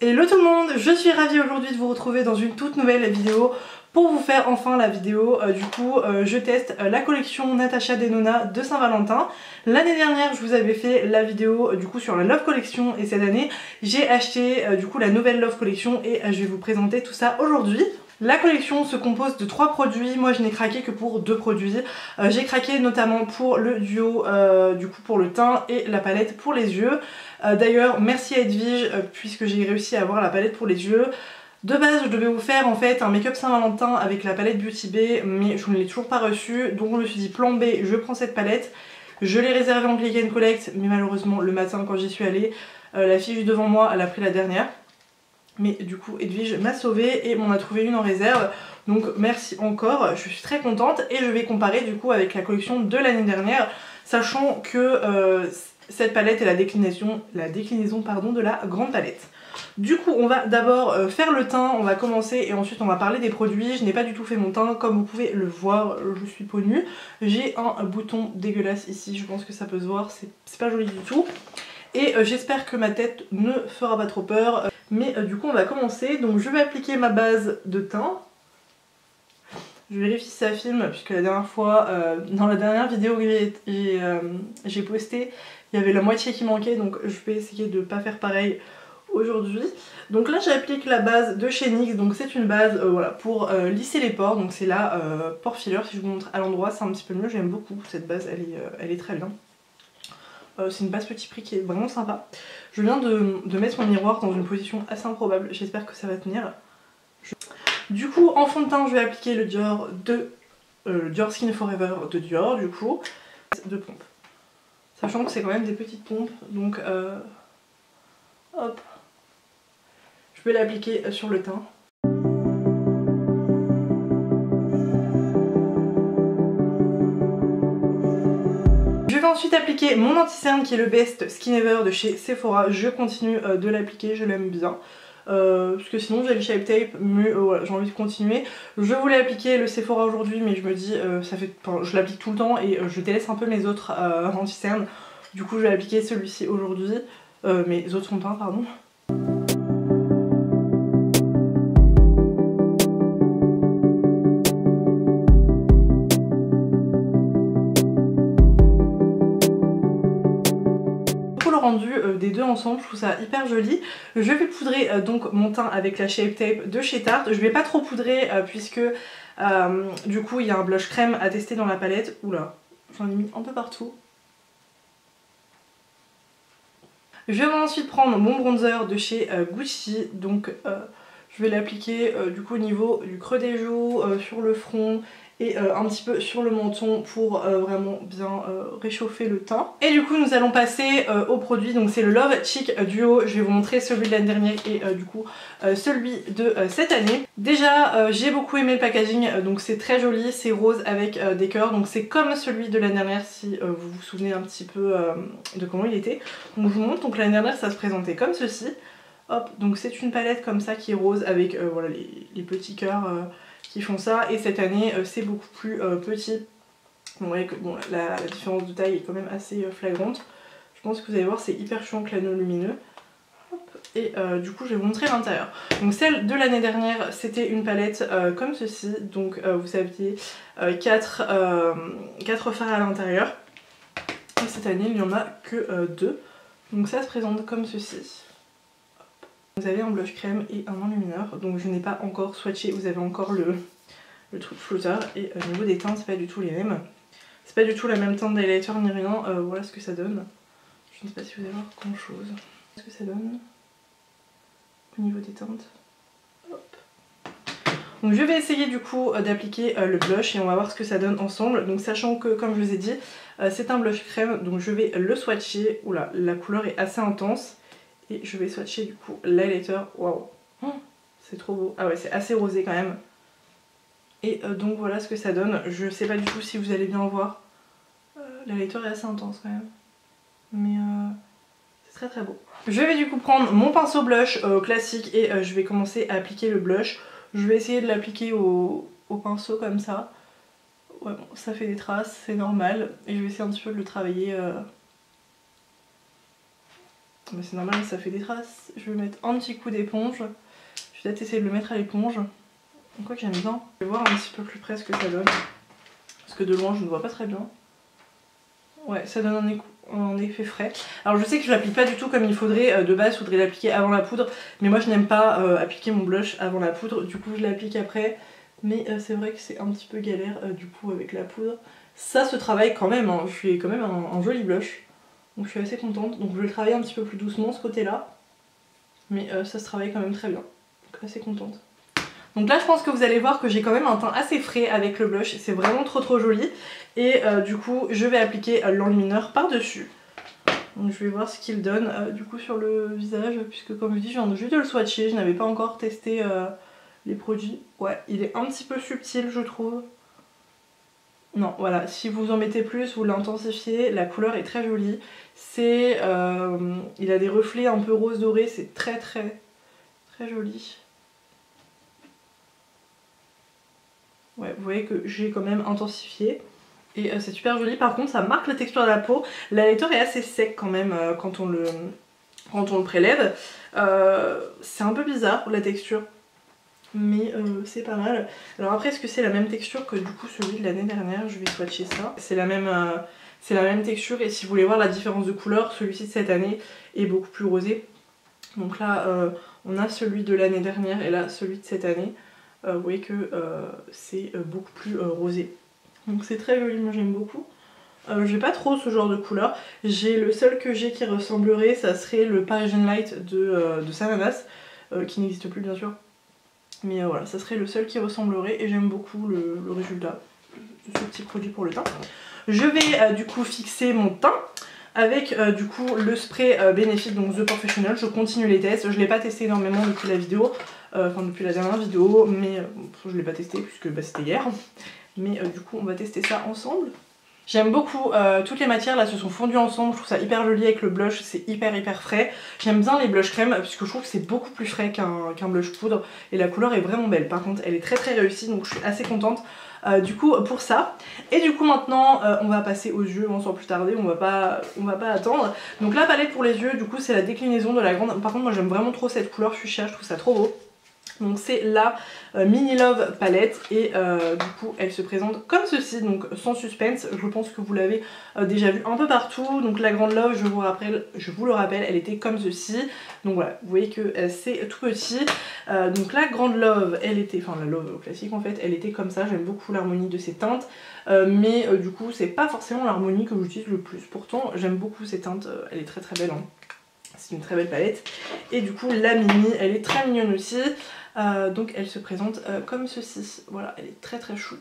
Hello tout le monde, je suis ravie aujourd'hui de vous retrouver dans une toute nouvelle vidéo pour vous faire enfin la vidéo. Je teste la collection Natasha Denona de Saint-Valentin. L'année dernière je vous avais fait la vidéo sur la Love Collection et cette année j'ai acheté la nouvelle Love Collection et je vais vous présenter tout ça aujourd'hui. La collection se compose de 3 produits, moi je n'ai craqué que pour 2 produits. J'ai craqué notamment pour le duo pour le teint et la palette pour les yeux. D'ailleurs merci à Edwige puisque j'ai réussi à avoir la palette pour les yeux. De base je devais vous faire en fait un make-up Saint-Valentin avec la palette Beauty Bay mais je ne l'ai toujours pas reçue, donc je me suis dit plan B, je prends cette palette. Je l'ai réservée en click and collect mais malheureusement le matin quand j'y suis allée, la fille juste devant moi elle a pris la dernière. Mais du coup Edwige m'a sauvée et m'en a trouvé une en réserve. Donc merci encore, je suis très contente et je vais comparer du coup avec la collection de l'année dernière. Sachant que cette palette est la déclinaison de la grande palette. Du coup on va d'abord faire le teint, on va commencer et ensuite on va parler des produits. Je n'ai pas du tout fait mon teint comme vous pouvez le voir, je suis peau nue. J'ai un bouton dégueulasse ici, je pense que ça peut se voir, c'est pas joli du tout. Et j'espère que ma tête ne fera pas trop peur. Mais du coup on va commencer. Donc je vais appliquer ma base de teint. Je vérifie si ça filme puisque la dernière fois, dans la dernière vidéo que j'ai postée, il y avait la moitié qui manquait. Donc je vais essayer de ne pas faire pareil aujourd'hui. Donc là j'applique la base de chez NYX. Donc c'est une base pour lisser les pores. Donc c'est la Pore Filler. Si je vous montre à l'endroit c'est un petit peu mieux. J'aime beaucoup cette base, elle est très bien. C'est une base petit prix qui est vraiment sympa. Je viens de mettre mon miroir dans une position assez improbable, j'espère que ça va tenir. Du coup en fond de teint je vais appliquer le Dior Skin Forever de Dior du coup. De pompes. Sachant que c'est quand même des petites pompes donc hop. Je vais l'appliquer sur le teint. Ensuite appliquer mon anti-cerne qui est le Best Skin Ever de chez Sephora. Je continue de l'appliquer, je l'aime bien. Parce que sinon j'ai le Shape Tape, mais voilà, j'ai envie de continuer. Je voulais appliquer le Sephora aujourd'hui, mais je me dis, je l'applique tout le temps et je délaisse un peu mes autres anti-cernes. Du coup je vais appliquer celui-ci aujourd'hui, mes autres fonds de teint pardon. Des deux ensemble, je trouve ça hyper joli. Je vais poudrer donc mon teint avec la Shape Tape de chez Tarte. Je vais pas trop poudrer puisque du coup il y a un blush crème à tester dans la palette. Oula, j'en ai mis un peu partout. Je vais ensuite prendre mon bronzer de chez Gucci. Donc je vais l'appliquer du coup au niveau du creux des joues, sur le front et un petit peu sur le menton pour vraiment bien réchauffer le teint. Et du coup nous allons passer au produit, donc c'est le Love Cheek Duo. Je vais vous montrer celui de l'année dernière et celui de cette année. Déjà j'ai beaucoup aimé le packaging, donc c'est très joli, c'est rose avec des cœurs, donc c'est comme celui de l'année dernière si vous vous souvenez un petit peu de comment il était. Donc je vous montre, donc l'année dernière ça se présentait comme ceci. Hop, donc c'est une palette comme ça qui est rose avec voilà, les petits cœurs qui font ça, et cette année c'est beaucoup plus petit. Vous voyez que bon, la différence de taille est quand même assez flagrante. Je pense que vous allez voir, c'est hyper chouette l'anneau lumineux. Hop. Et du coup je vais vous montrer l'intérieur. Donc celle de l'année dernière c'était une palette comme ceci, donc vous aviez 4 fards à l'intérieur. Et cette année il n'y en a que 2. Donc ça se présente comme ceci. Vous avez un blush crème et un enlumineur, donc je n'ai pas encore swatché, vous avez encore le truc flouteur. Et au niveau des teintes c'est pas du tout les mêmes. C'est pas du tout la même teinte d'highlighter ni rien, voilà ce que ça donne. Je ne sais pas si vous allez voir grand chose. Ce que ça donne au niveau des teintes. Hop. Donc je vais essayer du coup d'appliquer le blush et on va voir ce que ça donne ensemble. Donc sachant que comme je vous ai dit c'est un blush crème, donc je vais le swatcher. Oula, la couleur est assez intense. Et je vais swatcher du coup l'highlighter. Waouh, c'est trop beau. Ah ouais, c'est assez rosé quand même. Et donc voilà ce que ça donne. Je sais pas du tout si vous allez bien voir. L'highlighter est assez intense quand même. Mais c'est très très beau. Je vais du coup prendre mon pinceau blush classique et je vais commencer à appliquer le blush. Je vais essayer de l'appliquer au pinceau comme ça. Ouais, bon, ça fait des traces, c'est normal. Et je vais essayer un petit peu de le travailler Mais c'est normal, ça fait des traces. Je vais mettre un petit coup d'éponge. Je vais peut-être essayer de le mettre à l'éponge. Quoi que j'aime bien. Je vais voir un petit peu plus près ce que ça donne. Parce que de loin, je ne vois pas très bien. Ouais, ça donne un effet frais. Alors je sais que je l'applique pas du tout comme il faudrait. De base, il faudrait l'appliquer avant la poudre. Mais moi, je n'aime pas appliquer mon blush avant la poudre. Du coup, je l'applique après. Mais c'est vrai que c'est un petit peu galère du coup avec la poudre. Ça se travaille quand même. Hein. Je suis quand même un joli blush. Donc je suis assez contente. Donc je vais le travailler un petit peu plus doucement ce côté-là. Mais ça se travaille quand même très bien. Donc assez contente. Donc là je pense que vous allez voir que j'ai quand même un teint assez frais avec le blush, c'est vraiment trop joli. Et du coup je vais appliquer l'enlumineur par dessus. Donc je vais voir ce qu'il donne du coup sur le visage, puisque comme je dis je viens juste de le swatcher, je n'avais pas encore testé les produits. Ouais, il est un petit peu subtil je trouve. Non voilà, si vous en mettez plus, vous l'intensifiez, la couleur est très jolie. C'est, il a des reflets un peu rose doré, c'est très joli. Ouais, vous voyez que j'ai quand même intensifié. Et c'est super joli. Par contre, ça marque la texture de la peau. L'highlighter est assez sec quand même quand on le prélève. C'est un peu bizarre la texture. Mais c'est pas mal. Alors après, est-ce que c'est la même texture que du coup celui de l'année dernière? Je vais swatcher ça. C'est la même texture. Et si vous voulez voir la différence de couleur, celui-ci de cette année est beaucoup plus rosé. Donc là, on a celui de l'année dernière et là, celui de cette année. Vous voyez que c'est beaucoup plus rosé. Donc c'est très joli, moi j'aime beaucoup. J'ai pas trop ce genre de couleur. Le seul que j'ai qui ressemblerait, ça serait le Parisian Light de Sananas, qui n'existe plus bien sûr. Mais voilà, ça serait le seul qui ressemblerait et j'aime beaucoup le résultat de ce petit produit pour le teint. Je vais du coup fixer mon teint avec du coup le spray Benefit, donc The Professional. Je continue les tests, je l'ai pas testé énormément depuis la vidéo, enfin depuis la dernière vidéo, mais je l'ai pas testé puisque bah, c'était hier. Mais du coup on va tester ça ensemble. J'aime beaucoup toutes les matières là se sont fondues ensemble, je trouve ça hyper joli avec le blush, c'est hyper frais. J'aime bien les blush crème puisque je trouve que c'est beaucoup plus frais qu'un blush poudre et la couleur est vraiment belle. Par contre elle est très réussie donc je suis assez contente du coup pour ça. Et du coup maintenant on va passer aux yeux sans plus tarder, on va pas attendre. Donc la palette pour les yeux du coup c'est la déclinaison de la grande. Par contre moi j'aime vraiment trop cette couleur fuchsia, je trouve ça trop beau. Donc c'est la Mini Love palette et du coup elle se présente comme ceci, donc sans suspense, je pense que vous l'avez déjà vu un peu partout. Donc la Grande Love, je vous le rappelle, elle était comme ceci, donc voilà, vous voyez que c'est tout petit. Donc la Grande Love, elle était, enfin la Love classique en fait, elle était comme ça, j'aime beaucoup l'harmonie de ces teintes, mais du coup c'est pas forcément l'harmonie que j'utilise le plus, pourtant j'aime beaucoup ces teintes, elle est très belle, hein. C'est une très belle palette. Et du coup la Mini, elle est très mignonne aussi. Donc elle se présente comme ceci, voilà, elle est très chou.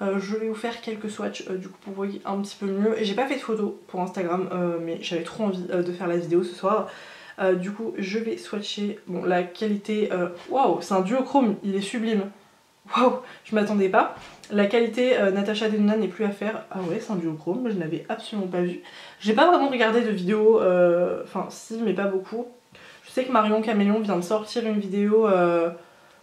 Je vais vous faire quelques swatchs du coup pour vous voyez un petit peu mieux. Et j'ai pas fait de photo pour Instagram mais j'avais trop envie de faire la vidéo ce soir. Du coup je vais swatcher, bon la qualité, waouh c'est un duochrome, il est sublime. Waouh, je m'attendais pas. La qualité Natasha Denona n'est plus à faire. Ah ouais c'est un duochrome, je n'avais absolument pas vu. J'ai pas vraiment regardé de vidéo, enfin si mais pas beaucoup. Je sais que Marion Caméléon vient de sortir une vidéo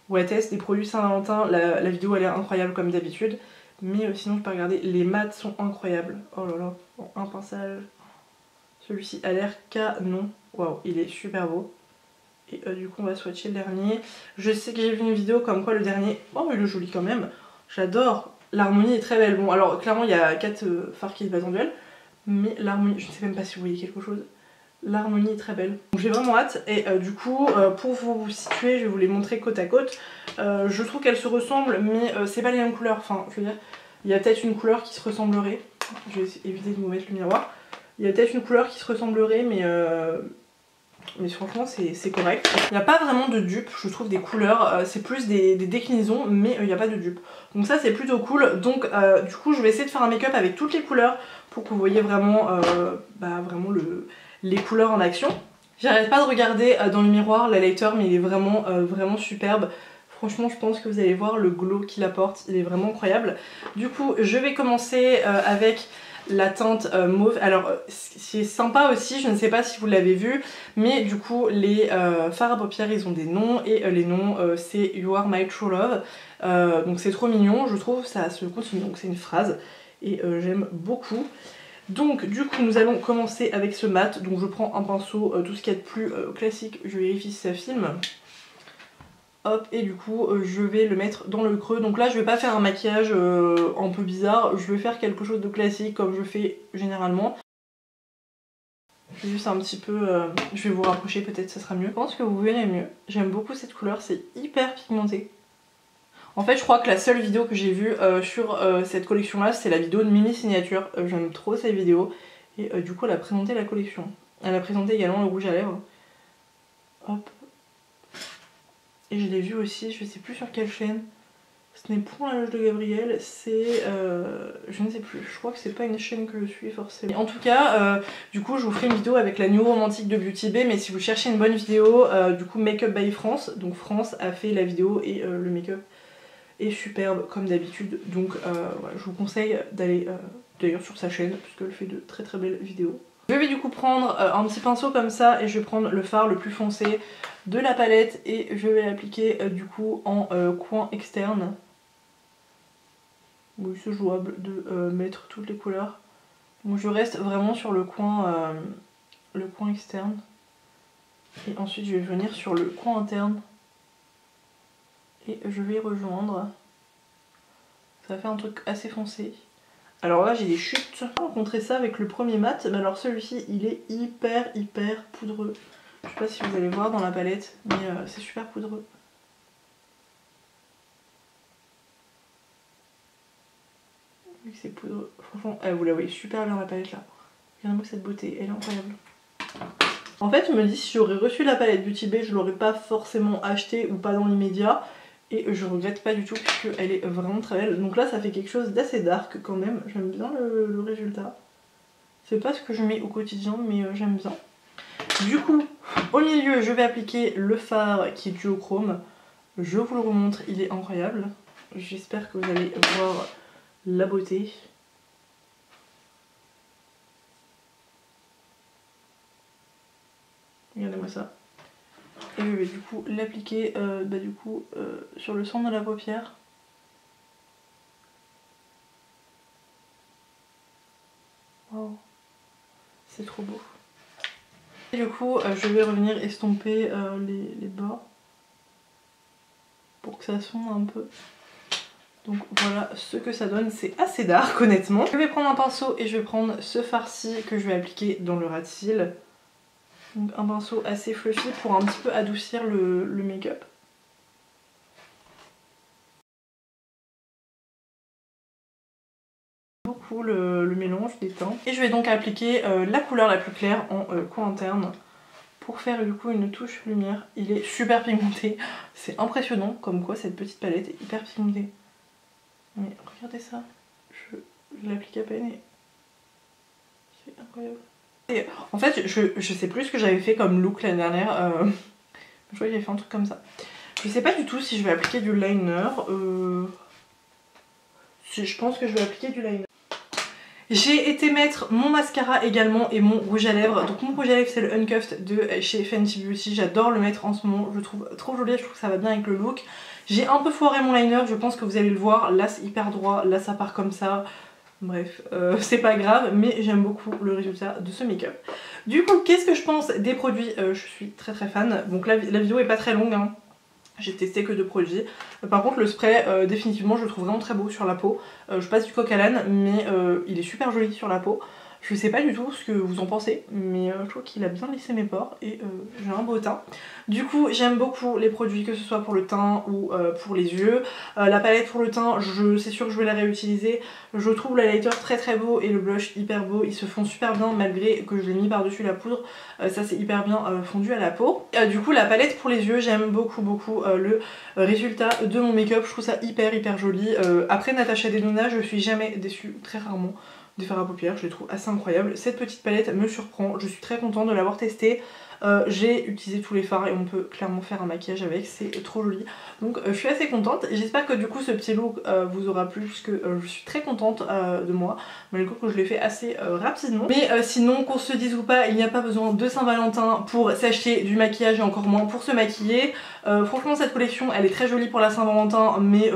où elle teste des produits Saint-Valentin. La vidéo elle est incroyable comme d'habitude. Mais sinon je peux regarder, les mats sont incroyables. Oh là là, bon, un pinçage. Celui-ci a l'air canon. Waouh, il est super beau. Et du coup on va swatcher le dernier. Je sais que j'ai vu une vidéo comme quoi le dernier... Oh il est joli quand même. J'adore. L'harmonie est très belle. Bon alors clairement il y a 4 fards qui se battent en duel. Mais l'harmonie, je ne sais même pas si vous voyez quelque chose. L'harmonie est très belle. J'ai vraiment hâte et du coup pour vous situer je vais vous les montrer côte à côte. Je trouve qu'elles se ressemblent mais c'est pas les mêmes couleurs. Enfin je veux dire il y a peut-être une couleur qui se ressemblerait. Je vais éviter de vous mettre le miroir. Il y a peut-être une couleur qui se ressemblerait mais franchement c'est correct. Il n'y a pas vraiment de dupe je trouve des couleurs. C'est plus des déclinaisons mais il n'y a pas de dupe. Donc ça c'est plutôt cool. Donc du coup je vais essayer de faire un make-up avec toutes les couleurs pour que vous voyez vraiment, vraiment les couleurs en action. J'arrête pas de regarder dans le miroir l'highlighter mais il est vraiment superbe. Franchement je pense que vous allez voir le glow qu'il apporte, il est vraiment incroyable. Du coup je vais commencer avec la teinte mauve. Alors c'est sympa aussi, je ne sais pas si vous l'avez vu, mais du coup les fards à paupières ils ont des noms et les noms c'est You Are My True Love. Donc c'est trop mignon, je trouve, ça se continue, donc c'est une phrase et j'aime beaucoup. Donc du coup nous allons commencer avec ce mat. Donc je prends un pinceau, tout ce qu'il y a de plus classique, je vérifie si ça filme. Hop, et du coup je vais le mettre dans le creux. Donc là je vais pas faire un maquillage un peu bizarre, je vais faire quelque chose de classique comme je fais généralement. Je vais juste un petit peu, je vais vous rapprocher, peut-être ça sera mieux. Je pense que vous verrez mieux. J'aime beaucoup cette couleur, c'est hyper pigmenté. En fait je crois que la seule vidéo que j'ai vue sur cette collection là c'est la vidéo de Mimi Signature. J'aime trop cette vidéo et du coup elle a présenté la collection. Elle a présenté également le rouge à lèvres. Hop. Et je l'ai vu aussi, je sais plus sur quelle chaîne. Ce n'est point la loge de Gabriel, c'est... je ne sais plus, je crois que c'est pas une chaîne que je suis forcément. En tout cas, du coup je vous ferai une vidéo avec la New Romantique de Beauty Bay, mais si vous cherchez une bonne vidéo, du coup Make Up by France, donc France a fait la vidéo et le make-up est superbe comme d'habitude. Donc voilà, je vous conseille d'aller d'ailleurs sur sa chaîne, puisqu'elle fait de très très belles vidéos. Je vais du coup prendre un petit pinceau comme ça et je vais prendre le fard le plus foncé de la palette et je vais l'appliquer du coup en coin externe. Oui, c'est jouable de mettre toutes les couleurs. Donc je reste vraiment sur le coin externe. Et ensuite je vais venir sur le coin interne. Et je vais rejoindre. Ça va faire un truc assez foncé. Alors là j'ai des chutes. J'ai rencontré ça avec le premier mat, mais alors celui-ci il est hyper poudreux. Je sais pas si vous allez voir dans la palette, mais c'est super poudreux. Vu que c'est poudreux, franchement, vous la voyez super bien la palette là. Regardez-moi cette beauté, elle est incroyable. En fait je me dis si j'aurais reçu la palette Beauty Bay, je l'aurais pas forcément achetée ou pas dans l'immédiat. Et je regrette pas du tout puisqu'elle est vraiment très belle. Donc là ça fait quelque chose d'assez dark quand même. J'aime bien le résultat. C'est pas ce que je mets au quotidien mais j'aime bien. Du coup au milieu je vais appliquer le fard qui est duochrome. Je vous le remontre, il est incroyable. J'espère que vous allez voir la beauté. Regardez-moi ça. Et je vais du coup l'appliquer sur le centre de la paupière. Wow, c'est trop beau. Et du coup je vais revenir estomper les bords pour que ça sonde un peu. Donc voilà ce que ça donne, c'est assez dark honnêtement. Je vais prendre un pinceau et je vais prendre ce farci que je vais appliquer dans le ras de cils. Donc un pinceau assez fluffy pour un petit peu adoucir le make-up. Beaucoup le mélange des teints. Et je vais donc appliquer la couleur la plus claire en coin interne pour faire du coup une touche lumière. Il est super pigmenté, c'est impressionnant comme quoi cette petite palette est hyper pigmentée. Mais regardez ça, je l'applique à peine et c'est incroyable. Et en fait je sais plus ce que j'avais fait comme look l'année dernière, je crois que j'avais fait un truc comme ça. Je sais pas du tout si je vais appliquer du liner, je pense que je vais appliquer du liner. J'ai été mettre mon mascara également et mon rouge à lèvres. Donc mon rouge à lèvres c'est le Uncuffed de chez Fenty Beauty. J'adore le mettre en ce moment, je le trouve trop joli, je trouve que ça va bien avec le look. J'ai un peu foiré mon liner, je pense que vous allez le voir. Là c'est hyper droit, là ça part comme ça. Bref, c'est pas grave, mais j'aime beaucoup le résultat de ce make-up. Du coup, qu'est-ce que je pense des produits? Je suis très fan. Donc la vidéo est pas très longue, hein. J'ai testé que 2 produits. Par contre le spray définitivement je le trouve vraiment très beau sur la peau. Je passe du coq à l'âne mais il est super joli sur la peau. Je sais pas du tout ce que vous en pensez mais je trouve qu'il a bien lissé mes pores et j'ai un beau teint. Du coup j'aime beaucoup les produits que ce soit pour le teint ou pour les yeux. La palette pour le teint c'est sûr que je vais la réutiliser. Je trouve l'highlighter très beau et le blush hyper beau. Ils se font super bien malgré que je l'ai mis par dessus la poudre. Ça c'est hyper bien fondu à la peau. Du coup la palette pour les yeux j'aime beaucoup le résultat de mon make-up. Je trouve ça hyper joli. Après Natasha Denona je suis jamais déçue, très rarement, des fards à paupières, je les trouve assez incroyables. Cette petite palette me surprend, je suis très contente de l'avoir testée. J'ai utilisé tous les fards et on peut clairement faire un maquillage avec, c'est trop joli. Donc je suis assez contente. J'espère que du coup ce petit look vous aura plu puisque je suis très contente de moi. Malgré que je l'ai fait assez rapidement. Mais sinon qu'on se dise ou pas, il n'y a pas besoin de Saint-Valentin pour s'acheter du maquillage et encore moins pour se maquiller. Franchement cette collection elle est très jolie pour la Saint-Valentin mais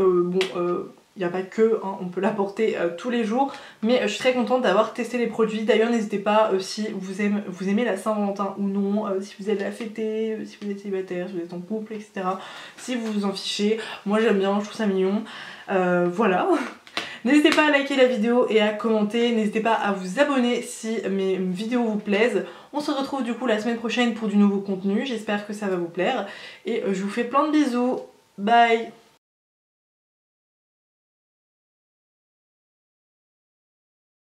il n'y a pas que, hein, on peut la porter tous les jours, mais je suis très contente d'avoir testé les produits. D'ailleurs n'hésitez pas si vous aimez la Saint-Valentin ou non, si vous allez la fêter, si vous êtes célibataire, si vous êtes en couple, etc. Si vous vous en fichez, moi j'aime bien, je trouve ça mignon. Voilà. N'hésitez pas à liker la vidéo et à commenter, n'hésitez pas à vous abonner si mes vidéos vous plaisent. On se retrouve du coup la semaine prochaine pour du nouveau contenu, j'espère que ça va vous plaire. Et je vous fais plein de bisous, bye!